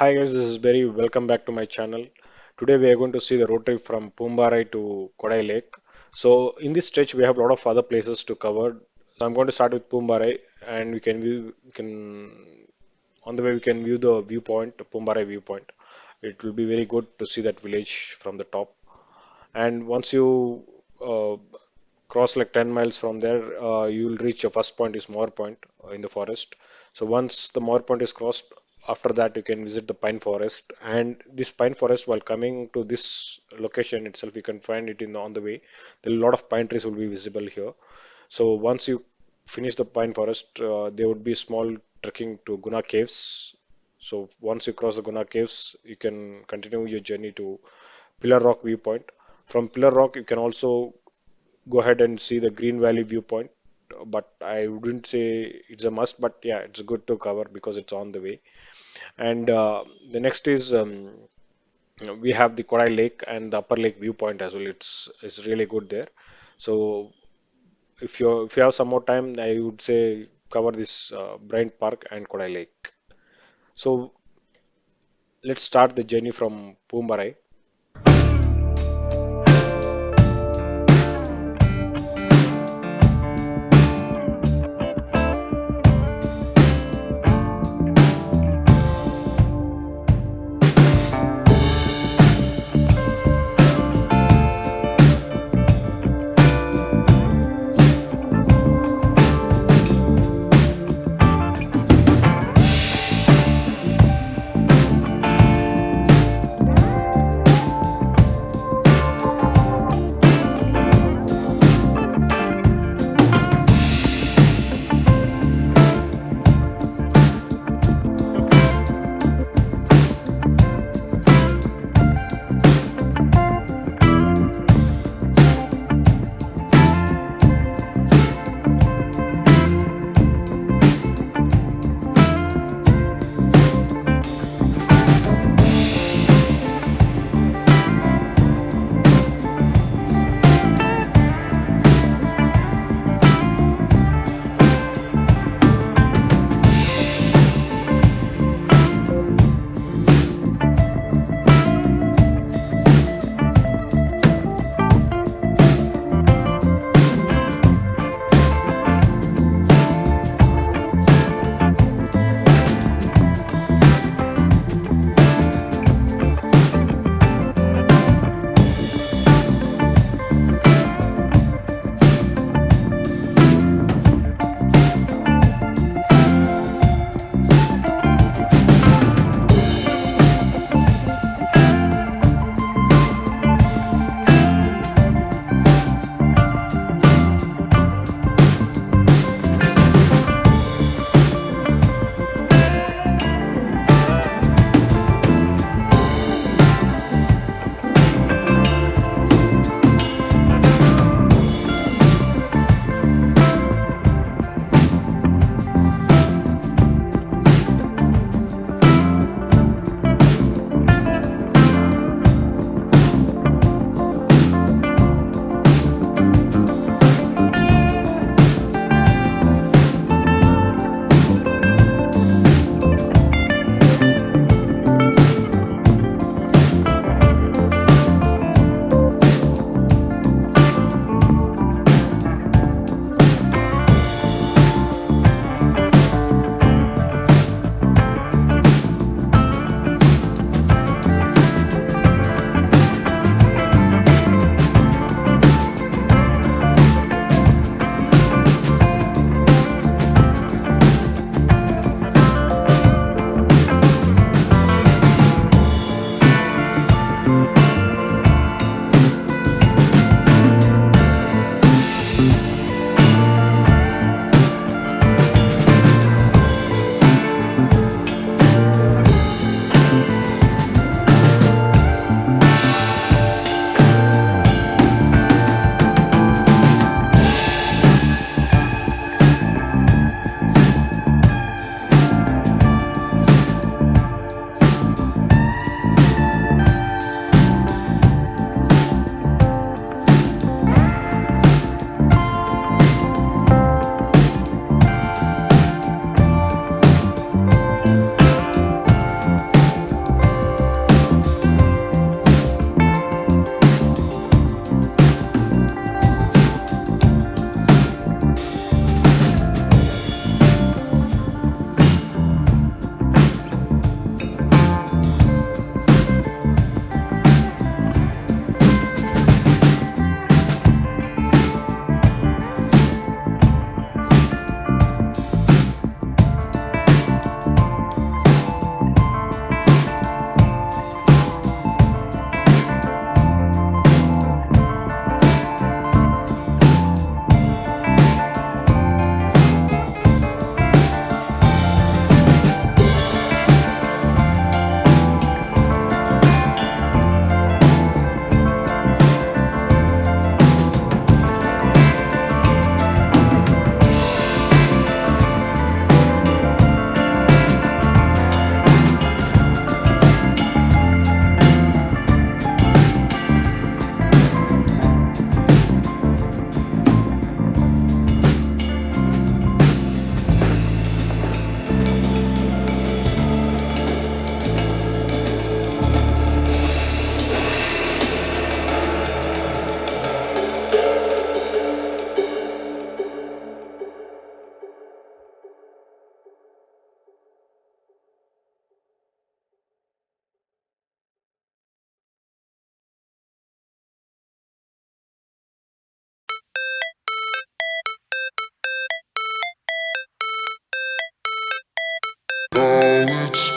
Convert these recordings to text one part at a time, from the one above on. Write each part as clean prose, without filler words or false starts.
Hi guys, this is Berry. Welcome back to my channel. Today we are going to see the road trip from Poombarai to Kodai Lake. So in this stretch we have a lot of other places to cover. So I'm going to start with Poombarai, and we can on the way we can view the viewpoint, Poombarai viewpoint. It will be very good to see that village from the top. And once you uh, cross like 10 miles from there, you will reach your first point is Moir Point in the forest. So once the Moir Point is crossed, after that you can visit the pine forest. And this pine forest, while coming to this location itself, you can find it in on the way. There are a lot of pine trees will be visible here. So once you finish the pine forest, there would be small trekking to Guna Caves. So once you cross the Guna Caves, you can continue your journey to Pillar Rock viewpoint. From Pillar Rock, you can also go ahead and see the Green Valley viewpoint, but I wouldn't say it's a must, but yeah, it's good to cover because it's on the way. And the next is we have the Kodai Lake and the Upper Lake viewpoint as well. It's really good there. So if you have some more time, I would say cover this Bryant Park and Kodai Lake. So let's start the journey from Poombarai.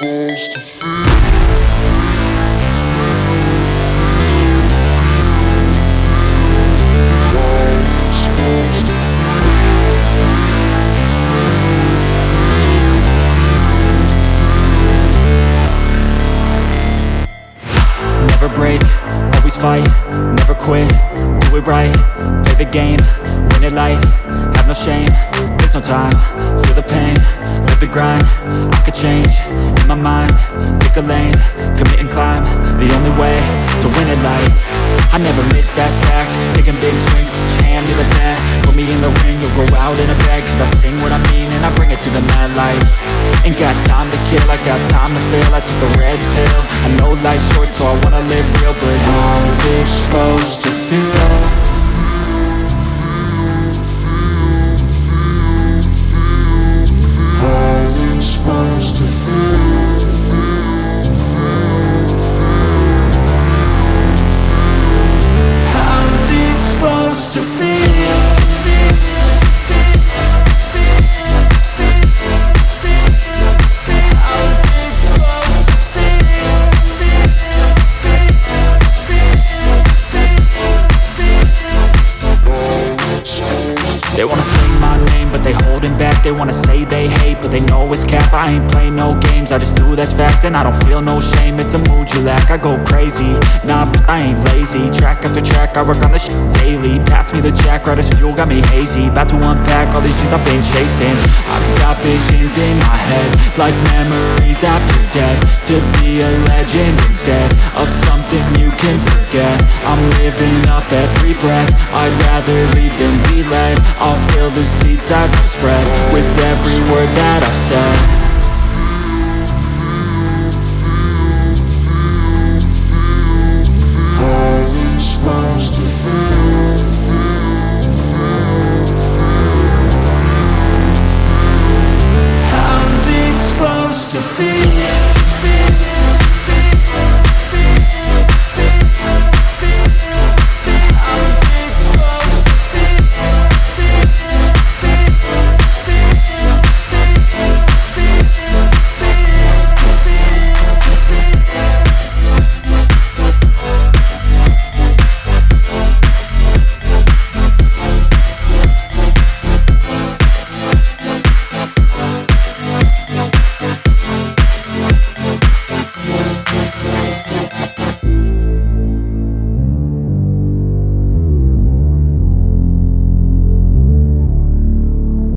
Never break, always fight, never quit, do it right, play the game, win it life, have no shame, there's no time, feel the pain, live the grind, I could change, in my mind, pick a lane, commit and climb, the only way to win it life. I never miss, that's fact, taking big swings, put your hand to the bat, put me in the ring, you'll go out in a bag, cause I sing what I mean and I bring it to the mad light. Ain't got time to kill, I got time to feel, I took the red pill, I know life's short so I wanna live real, but how's it supposed to feel? How's it supposed to feel? How's it supposed to feel? They wanna say my name, but they holding back. They wanna say they hate, but they know it's cap. I ain't play no games, I just do that's fact. And I don't feel no shame, it's a mood you lack. I go crazy, nah, but I ain't lazy. Track after track, I work on this shit daily. Pass me the jack, right as fuel, got me hazy. About to unpack all these things I've been chasing. I've got visions in my head, like memories after death. To be a legend instead of something you can forget. I'm living up every breath, I'd rather lead than be led. I'll fill the seats as I spread with every word that I've said.